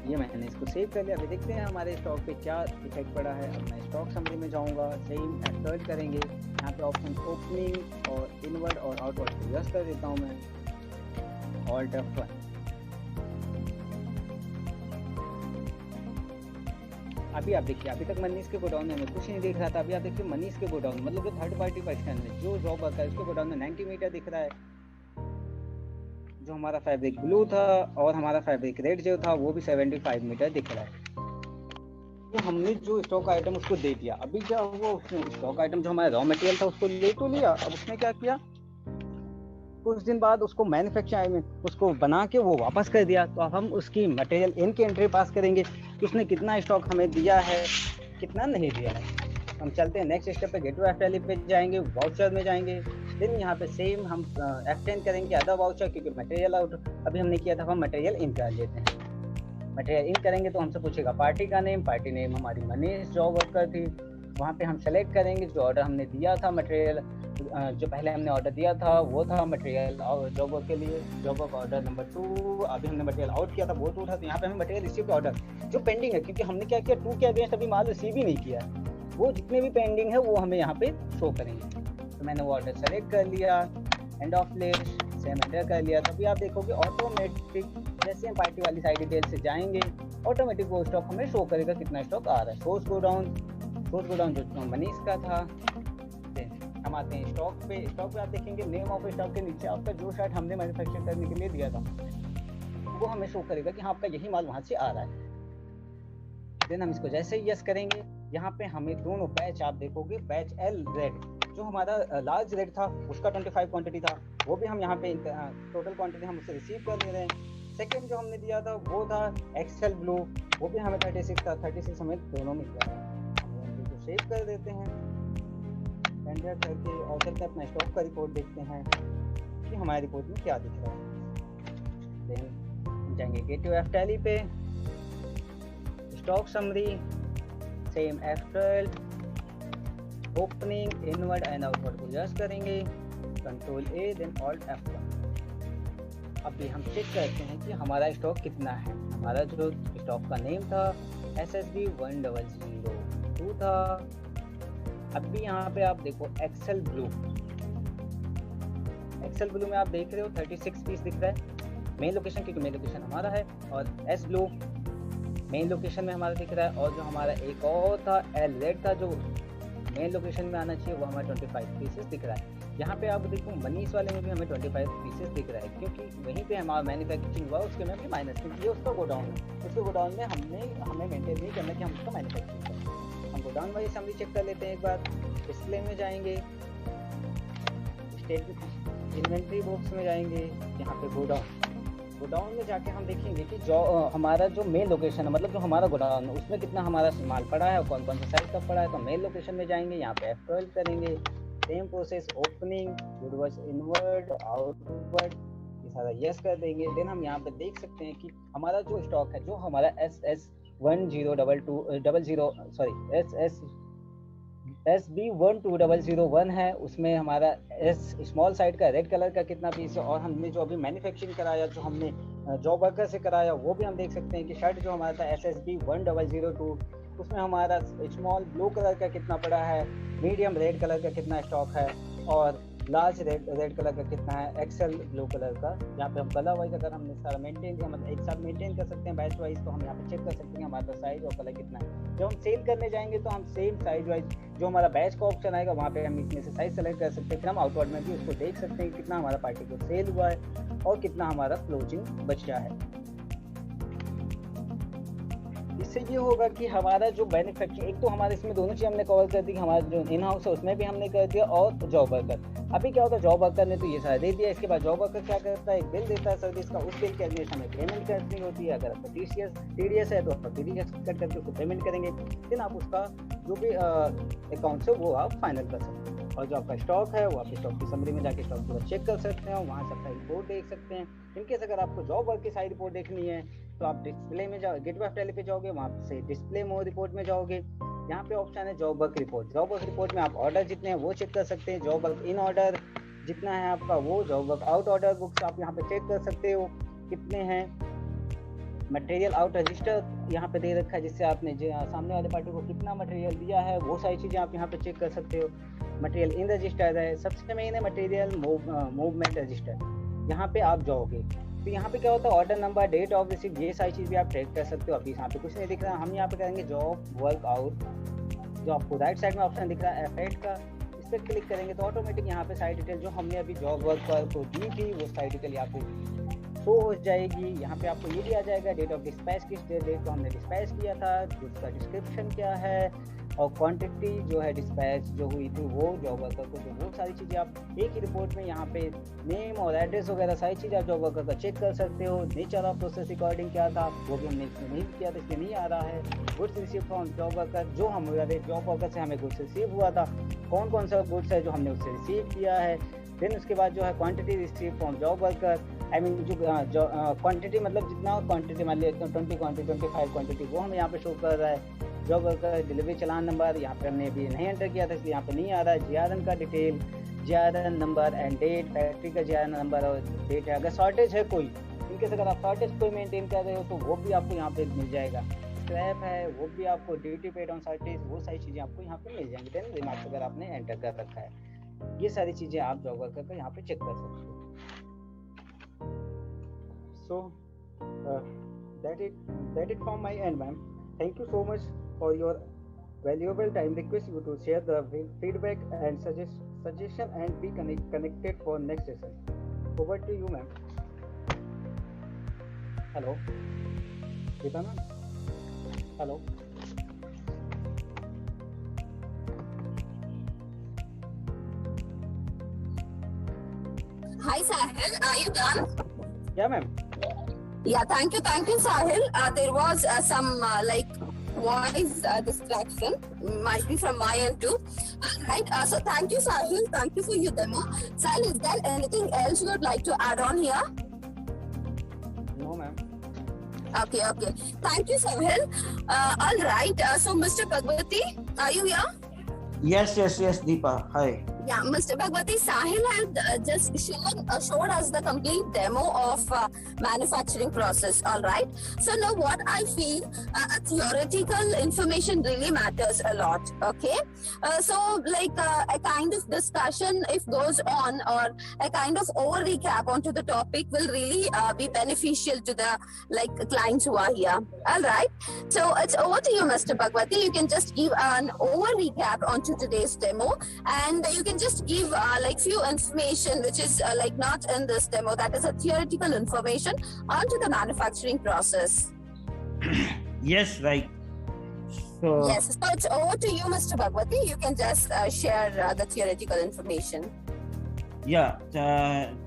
ये मैंने इसको सेव कर लिया। अभी देखते हैं हमारे स्टॉक पे क्या इफेक्ट पड़ा है। अब मैं स्टॉक समरी में जाऊंगा, सेम एक्सपर्ट करेंगे। यहाँ पे ऑप्शन ओपनिंग और इनवर्ड और आउटवर्ड को यस कर देता हूँ मैं, ऑल्ट F1। अभी आप देखिए, अभी तक मनीष के गोडाउन में कुछ नहीं दिख रहा था। अभी आप देखिए मनीष के गोडाउन मतलब जो थर्ड पार्टी पर्सन है जो जॉब वर्कर है उसके गोडाउन में 90 मीटर दिख रहा है। जो हमारा फैब्रिक ब्लू था और हमारा फैब्रिक रेड जो था वो भी 75 मीटर दिख रहा है। तो हमने जो स्टॉक आइटम उसको दे दिया। अभी क्या हुआ, उसने स्टॉक आइटम जो हमारा रॉ मटेरियल था उसको ले तो लिया। अब उसने क्या किया, कुछ दिन बाद उसको मैन्युफैक्चर में उसको बना के वो वापस कर दिया। तो अब हम उसकी मटेरियल इन की एंट्री पास करेंगे कि उसने कितना स्टॉक हमें दिया है कितना नहीं दिया है। हम चलते हैं नेक्स्ट स्टेप पे, गेटवे एफएल पे जाएंगे, वाउचर में जाएंगे। देन यहाँ पे सेम हम F10 करेंगे अदर वाउचर, क्योंकि मटेरियल आउट अभी हमने किया था, हम मटेरियल इन कर लेते हैं। मटेरियल इन करेंगे तो हमसे पूछेगा पार्टी का नेम। पार्टी नेम हमारी मनीष जॉब वर्कर थी। वहाँ पे हम सेलेक्ट करेंगे जो ऑर्डर हमने दिया था मटेरियल, जो पहले हमने ऑर्डर दिया था वो था मटेरियल जॉब वर्क के लिए, जॉब वर्क ऑर्डर नंबर 2। अभी हमने मटेरियल आउट किया था वो 2 था। तो यहाँ पे हमें मटेरियल रिसीव ऑर्डर जो पेंडिंग है, क्योंकि हमने क्या किया 2 के अगेंस्ट अभी माल रिसीव ही नहीं किया है, वो जितने भी पेंडिंग है वो हमें यहाँ पे शो करेंगे। तो मैंने वो ऑर्डर सेलेक्ट कर लिया, end of list same enter कर लिया। तभी आप देखोगे ऑटोमेटिक जैसे हम पार्टी वाली साइड डिटेल से जाएंगे ऑटोमेटिक वो स्टॉक हमें शो करेगा कितना स्टॉक आ रहा है। सोर्स गोडाउन जो मनीष का था। हम आते हैं स्टॉक पे आप देखेंगे नेम ऑफ स्टॉक के नीचे आपका जो शर्ट हमने मैन्युफैक्चर करने के लिए दिया था वो हमें शो करेगा कि हाँ आपका यही माल वहाँ से आ रहा है। देन हम इसको जैसे ही यस करेंगे, यहाँ पे हमें दोनों बैच आप देखोगे, बैच एल रेड जो हमारा लार्ज रेड था उसका 25 क्वांटिटी था, वो भी हम यहाँ पे टोटल क्वांटिटी हम उससे रिसीव कर ले रहे हैं। सेकेंड जो हमने दिया था वो था एक्सेल ब्लू, वो भी हमें 36 था, 36 हमें दोनों में दिया। हम इनको सेव कर देते हैं, एंटर करके और चलते अपना स्टॉक का रिपोर्ट देखते हैं कि हमारी रिपोर्ट में क्या दिख रहा है। देन जाएंगे गेटवे एफ पे, stock summary same F12, opening, inward and outward को एडजस्ट करेंगे, control A then alt F1। अभी हम चेक करते हैं कि हमारा स्टॉक कितना है। हमारा जो स्टॉक का नेम था SSB 1002 था। अभी यहाँ पे आप देखो एक्सेल ब्लू में आप देख रहे हो 36 पीस दिख रहा है मेन लोकेशन, क्योंकि मेन लोकेशन हमारा है, और एस ब्लू मेन लोकेशन में हमारा दिख रहा है, और जो हमारा एक और था एल रेड था जो मेन लोकेशन में आना चाहिए, वो हमारा 25 पीसेस दिख रहा है। यहाँ पे आप देखो मनीष वाले में भी हमें 25 पीसेस दिख रहा है, क्योंकि वहीं पे हमारा मैन्युफैक्चरिंग हुआ, उसके में भी माइनस, क्योंकि ये उसका गोडाउन है। उसके गोडाउन में हमें मेंटेन नहीं करना कि हम उसका मैन्युफैक्चरिंग करें। हम गोडाउन वाइज समरी चेक कर लेते हैं। एक बार डिस्प्ले में जाएंगे, इन्वेंट्री बॉक्स में जाएंगे, यहाँ पे गोडाउन में जाके हम देखेंगे कि जो हमारा जो मेन लोकेशन है, मतलब जो हमारा गोडाउन है, उसमें कितना हमारा माल पड़ा है और कौन कौन सा साइज का पड़ा है। तो मेन लोकेशन में जाएंगे, यहाँ पे F12 करेंगे, सेम प्रोसेस, ओपनिंग, गुडवर्स, इनवर्ड, आउटवर्ड, ये सारा यस कर देंगे। देन हम यहाँ पे देख सकते हैं कि हमारा जो स्टॉक है, जो हमारा SB 12001 है, उसमें हमारा एस स्मॉल साइड का रेड कलर का कितना पीस है, और हमने जो अभी मैन्युफैक्चरिंग कराया, जो हमने जॉब वर्कर से कराया, वो भी हम देख सकते हैं कि शर्ट जो हमारा था SSB 1002, उसमें हमारा स्मॉल ब्लू कलर का कितना पड़ा है, मीडियम रेड कलर का कितना स्टॉक है, और लार्ज रेड कलर का कितना है, एक्सेल ब्लू कलर का। यहाँ पे हम कलर वाइज अगर हमने सारा मेंटेन किया, मतलब एक साथ मेंटेन कर सकते हैं बैच वाइज, तो हम यहाँ पे चेक कर सकते हैं हमारा साइज और कलर कितना है। जब हम सेल करने जाएंगे तो हम सेम साइज वाइज जो हमारा बैच का ऑप्शन आएगा, वहाँ पे हम इसमें से साइज सेलेक्ट कर सकते हैं। फिर हम आउटवर्ड में भी उसको देख सकते हैं कि कितना हमारा पार्टी को सेल हुआ है और कितना हमारा क्लोजिंग बचा है। इससे ये होगा कि हमारा जो मैन्युफैक्चरिंग, एक तो हमारे इसमें दोनों चीज़ हमने कवर कर दी, हमारा जो इन हाउस है उसमें भी हमने कर दिया, और जॉब वर्कर। अभी क्या होता है, जॉब वर्कर ने तो ये सारा दे दिया, इसके बाद जॉब वर्कर क्या करता है, एक बिल देता है सर्विस का, उस बिल के अगेंस्ट हमें पेमेंट करनी होती है। अगर आपका TDS है तो आप TDS कट करके उसको पेमेंट करेंगे, फिर आप उसका जो भी अकाउंट है वो आप फाइनल कर सकते हैं। और जो आपका स्टॉक है वो आप स्टॉक की समरी में जाके स्टॉक पूरा चेक कर सकते हैं, वहाँ से अपना रिपोर्ट देख सकते हैं। इनकेस अगर आपको जॉब वर्क की सारी रिपोर्ट देखनी है तो आप डिस्प्ले में जाओ, गेटवे ऑफ टैली पे जाओगे, वहाँ से डिस्प्ले मोर रिपोर्ट में जाओगे, यहाँ पे ऑप्शन है job work report. Job work report में आप ऑर्डर जितने हैं वो चेक कर सकते हैं, जॉब वर्क इन ऑर्डर जितना है आपका वो, job work out order books आप यहाँ पे चेक कर सकते हो कितने हैं। मटेरियल आउट रजिस्टर यहाँ पे दे रखा है, जिससे आपने सामने वाले पार्टी को कितना मटेरियल दिया है, वो सारी चीज़ें आप यहाँ पे चेक कर सकते हो। मटेरियल इन रजिस्टर है, सबसे मेन है मटेरियल मूवमेंट रजिस्टर। यहाँ पे आप जाओगे तो यहाँ पे क्या होता है, order number, date of receive, ये सारी चीज़ भी आप ट्रैक कर सकते हो। अभी यहाँ पे कुछ नहीं दिख रहा, हम यहाँ पे करेंगे जॉब वर्क आउट। जो आपको राइट साइड में ऑप्शन दिख रहा है F8 का, इस पर क्लिक करेंगे तो ऑटोमेटिक यहाँ पे साइड डिटेल जो हमने अभी जॉब वर्क को दी थी वो साइड डिटेल यहाँ पे शो हो जाएगी। यहाँ पे आपको ये भी आ जाएगा डेट ऑफ डिस्पैच, किस डेट को हमने डिस्पैच किया था, उसका डिस्क्रिप्शन क्या है, और क्वांटिटी जो है डिस्पैच जो हुई थी वो जॉब वर्कर को, तो वो सारी चीज़ें आप एक ही रिपोर्ट में यहाँ पे नेम और एड्रेस वगैरह सारी चीज़ें आप जॉब वर्कर का चेक कर सकते हो। नेचर ऑफ प्रोसेस रिकॉर्डिंग क्या था वो भी हमने इसमें नहीं किया था, इसलिए नहीं आ रहा है। Goods receive from job worker, जो हमारे जॉब वर्कर से हमें गुड्स रिसीव हुआ था, कौन कौन सा गुड्स है जो हमने उससे रिसीव किया है। देन उसके बाद जो है quantity receive from job worker, I mean जो क्वांटिटी मतलब जितना क्वांटिटी मान लिया 20 क्वांटिटी 25 क्वांटिटी वो हमें यहाँ पे शो कर रहा है। जॉब वर्कर डिलीवरी चलान नंबर यहाँ पे हमने अभी नहीं एंटर किया था इसलिए यहाँ पे नहीं आ रहा है। GRN का detail, GRN number and date, factory का GRN नंबर और डेट है। अगर शॉर्टेज है कोई, इनकेस अगर आप शॉर्टेज कोई मेंटेन कर रहे हो तो वो भी आपको यहाँ पे मिल जाएगा। स्क्रैप है वो भी आपको, ड्यूटी पेड ऑन शॉर्टेज, वो सारी चीज़ें आपको यहाँ पे मिल जाएंगी। देन रिमार्क्स अगर आपने एंटर कर रखा है, ये सारी चीज़ें आप जॉब वर्कर का यहाँ पे चेक कर सकते हो। So that it from my end, ma'am. Thank you so much for your valuable time. Request you to share the feedback and suggestion and be connected for next session. Over to you, ma'am. Hello, Geeta ma'am. Hello. Hi Sahil, are you done? Yeah, ma'am. Yeah, thank you Sahil. There was some voice distraction, might be from my end too. Right, so thank you Sahil, thank you for your demo. Sahil, is there anything else you would like to add on here? No, ma'am. Okay. Thank you Sahil. All right, so Mr. Bhagwati, are you here? Yes, Deepa. Hi. Yeah, Mr. Bhagwati, Sahil had just showed us the complete demo of manufacturing process. All right. So now, what I feel, theoretical information really matters a lot. Okay. So, like a kind of discussion, if goes on, or a kind of over recap onto the topic, will really be beneficial to the clients who are here. All right. So it's over to you, Mr. Bhagwati. You can just give an over recap onto today's demo, and you can just give few information which is not in this demo, that is a theoretical information onto the manufacturing process. Yes, right. So Yes, so it's over to you, Mr. Bhagwati. You can just share the theoretical information. yeah,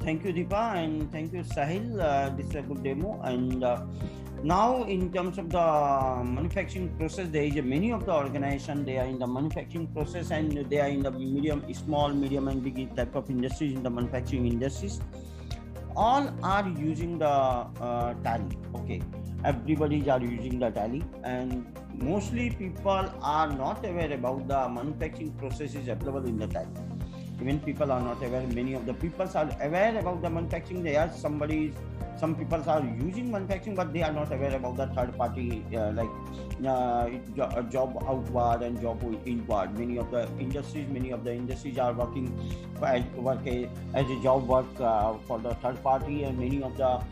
thank you, Deepa, and thank you, Sahil. This is a good demo. And now, in terms of the manufacturing process, there is many of the organization. They are in the manufacturing process, and they are in the small, medium, and big type of industries in the manufacturing industries. All are using the Tally. Okay, everybody are using the Tally, and mostly people are not aware about the manufacturing processes available in the Tally. Even people are not aware. Many of the people are aware about the manufacturing. Some people are using manufacturing, but they are not aware about the third party job outward and job inward. Many of the industries are working as a job work for the third party, and many of the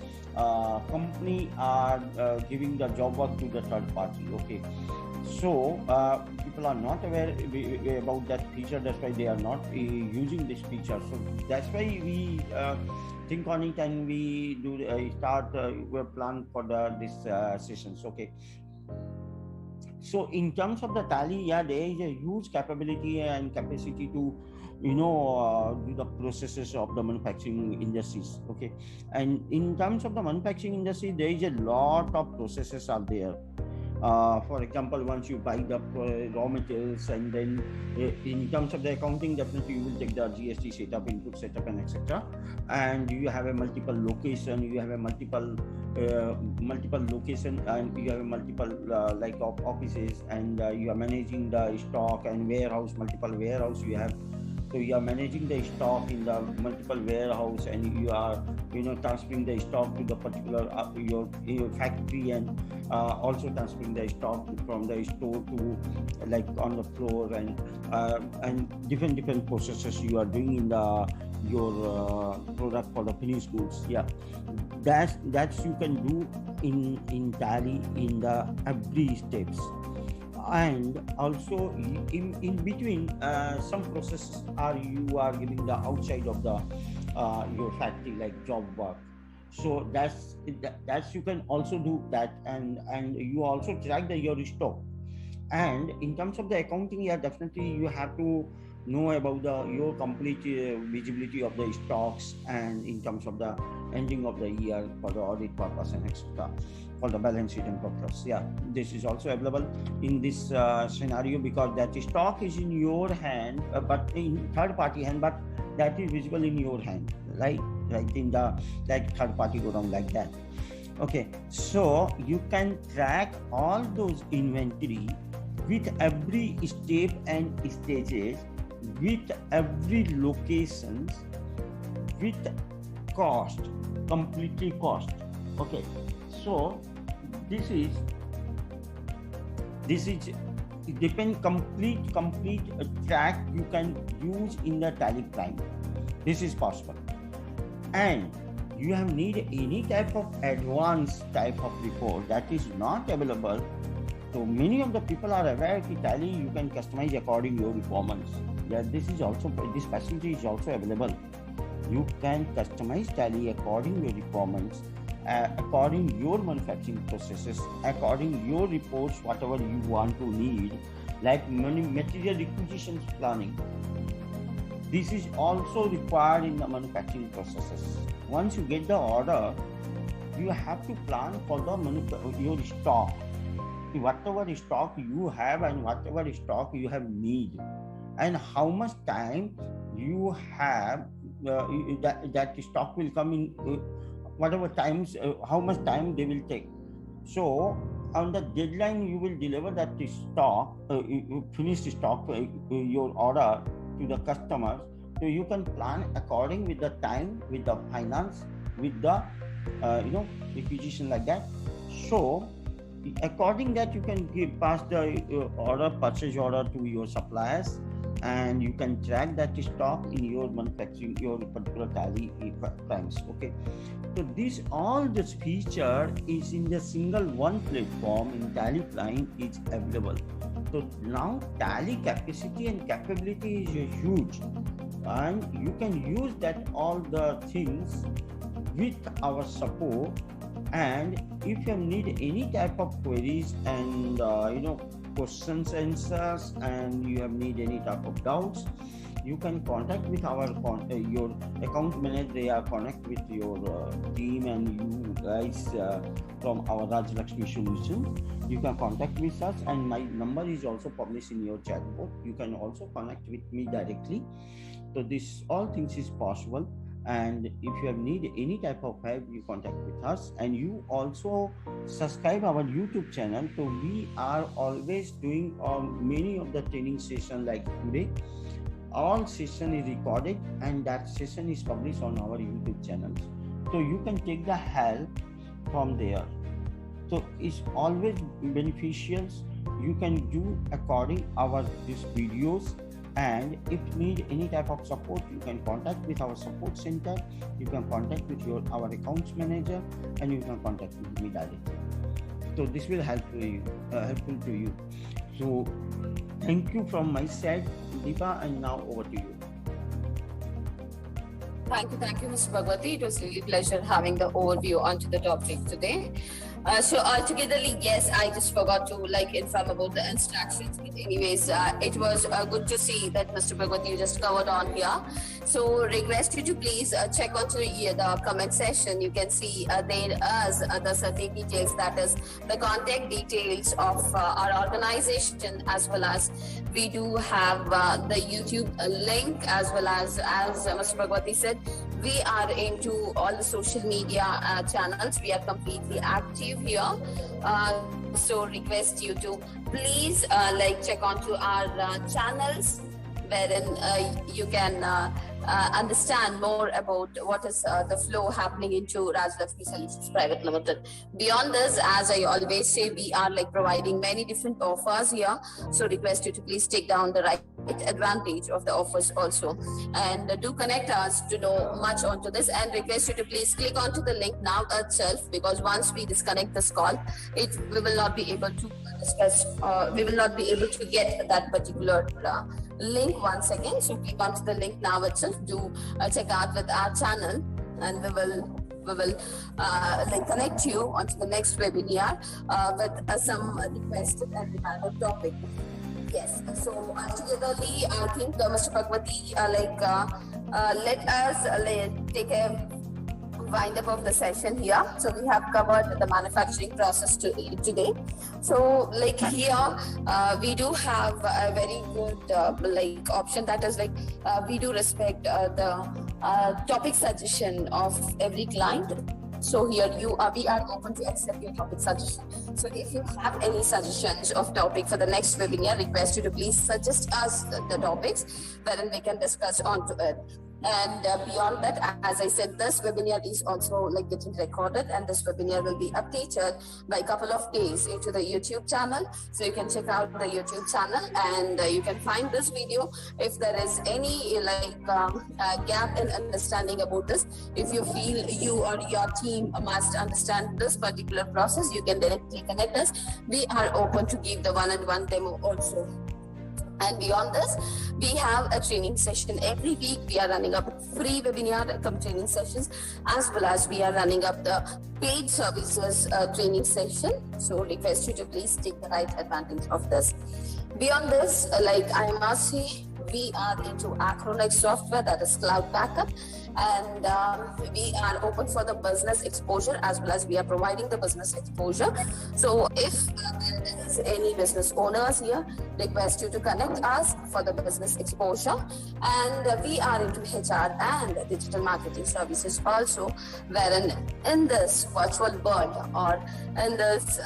company are giving the job work to the third party. Okay. So people are not aware about that feature. That's why they are not using this feature. So that's why we think on it, and we do start plan for this sessions. Okay. So in terms of the Tally, there is a huge capability and capacity to do the processes of the manufacturing industries. Okay. And in terms of the manufacturing industry, there is a lot of processes are there. For example, once you buy the raw materials, and then in terms of the accounting, definitely you will take the GST setup, input setup, and etc. And you have a multiple location, you have a multiple location, and you have a multiple offices, and you are managing the stock and warehouse, multiple warehouse you have. So you are managing the stock in the multiple warehouse, and you are transferring the stock to the particular your factory, and also transferring the stock from the store to on the floor, and different processes you are doing in your product for the finished goods. Yeah, that's you can do in Tally in the every steps. And also in between, some processes you are giving the outside of the your factory, like job work. So that's you can also do that, and you also track your stock. And in terms of the accounting, definitely you have to know about your complete visibility of the stocks, and in terms of the ending of the year for the audit purpose and etc. for the balance sheet and purpose. This is also available in this scenario, because that stock is in your hand, but in third party hand, but that is visible in your hand, right in the third party go down like that. Okay, so you can track all those inventory with every step and stages, with every locations, with cost, completely cost. Okay, so this is it depend complete track you can use in the Tally Prime. This is possible, and you have need any type of advanced type of report that is not available. So many of the people are aware that Tally you can customize according your requirements. This facility is also available. You can customize Tally according your requirements, according your manufacturing processes, according your reports, whatever you want to need, like material requisitions planning. This is also required in the manufacturing processes. Once you get the order, you have to plan for your stock, whatever stock you have and whatever stock you have need, and how much time you have that stock will come in, whatever times, how much time they will take. So on the deadline you will deliver that stock, finished stock, your order to the customers. So you can plan according with the time, with the finance, with the requisition like that. So according that you can pass the purchase order to your suppliers, and you can track that stock in your manufacturing, your particular Tally primes. Okay, so this feature is in the single one platform in Tally Prime is available. So now Tally capacity and capability is huge, and you can use that all the things with our support. And if you need any type of queries and questions, answers, and you have need any type of doubts, you can contact with our your account manager. They are connect with your team and you guys from our Raj Lakshmi Solutions. You can contact with us, and my number is also published in your chat board. You can also connect with me directly. So this all things is possible. And if you have need any type of help, you contact with us. And you also subscribe our YouTube channel. So we are always doing many of the training session like today. All session is recorded and that session is published on our YouTube channels. So you can take the help from there. So it's always beneficial. You can do according these videos. And if you need any type of support, you can contact with our support center. You can contact with our accounts manager, and you can contact with me directly. So this will helpful to you. So thank you from my side, Deepa, and now over to you. Thank you, Mr. Bhagwati. It was really a pleasure having the overview onto the topic today. So altogetherly, yes, I just forgot to inform about the instructions. But anyways, it was good to see that Mr. Bhagwati you just covered on here. So request you to please check onto the comment section. You can see there is the certain details, that is the contact details of our organization, as well as we do have the YouTube link, as well as Mr. Bhagwati said, we are into all the social media channels. We are completely active here. So request you to please check onto our channels, wherein you can understand more about what is the flow happening into Raj Lakshmi Solutions Private Limited. Beyond this, as I always say, we are providing many different offers here. So request you to please take down the right advantage of the offers also, and do connect us to know much onto this, and request you to please click onto the link now itself, because once we disconnect this call, we will not be able to discuss, we will not be able to get that particular link once again. So click onto the link now itself. Do check out with our channel, and we will connect you onto the next webinar with some requested and demanded topic. Yes, so togetherly, I think Mr. Bhagwati, let us take a wind up of the session here. So we have covered the manufacturing process today. So here, we do have a very good option, that is we do respect the topic suggestion of every client. So here we are open to accept your topic suggestion. So if you have any suggestions of topic for the next webinar, request you to please suggest us the topics, wherein we can discuss onto it. And beyond that, as I said, this webinar is also getting recorded, and this webinar will be updated by a couple of days into the YouTube channel. So you can check out the YouTube channel, and you can find this video. If there is any gap in understanding about this, if you feel you or your team must understand this particular process, you can directly connect us. We are open to give the one-on-one demo also. And beyond this, we have a training session every week. We are running up free webinar training sessions, as well as we are running up the paid services training session. So request you to please take the right advantage of this. Beyond this, I must say, we are into Acronex software, that is cloud backup, and we are open for the business exposure as well as we are providing the business exposure. So if there is any business owners here, request you to connect us for the business exposure. And we are into HR and digital marketing services also, wherein in this virtual world or in this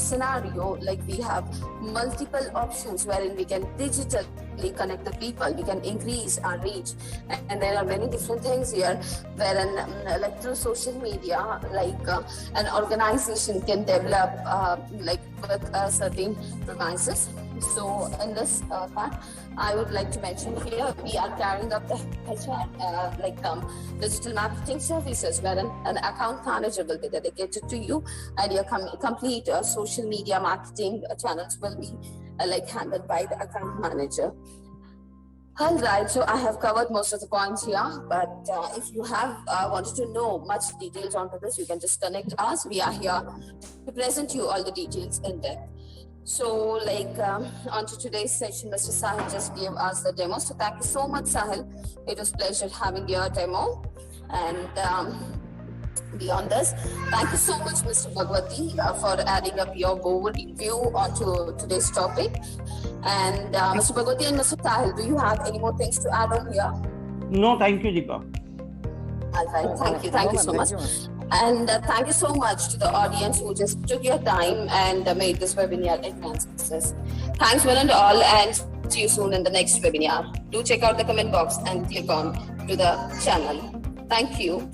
scenario, like we have multiple options wherein we can digitally connect the people, we can increase our reach, and there are many different things here wherein like through social media, an organization can develop with certain premises. So in this part, I would like to mention here, we are carrying up the HR, digital marketing services, where an account manager will be dedicated to you, and your complete social media marketing channels will be handled by the account manager. All right, so I have covered most of the points here, but if you have wanted to know much details onto this, you can just connect us. We are here to present you all the details in depth. So onto today's session, Mr. Sahil just gave us the demo. So thank you so much, Sahil. It was a pleasure having your demo. And beyond this, thank you so much, Mr. Bhagwati, for adding up your bold view onto today's topic. And Mr. Bhagwati and Mr. Sahil, do you have any more things to add on here? No, thank you, Deepa. All right, thank you so much. And thank you so much to the audience who just took your time and made this webinar a grand success. Thanks one and all, and see you soon in the next webinar. Do check out the comment box and click on to the channel. Thank you.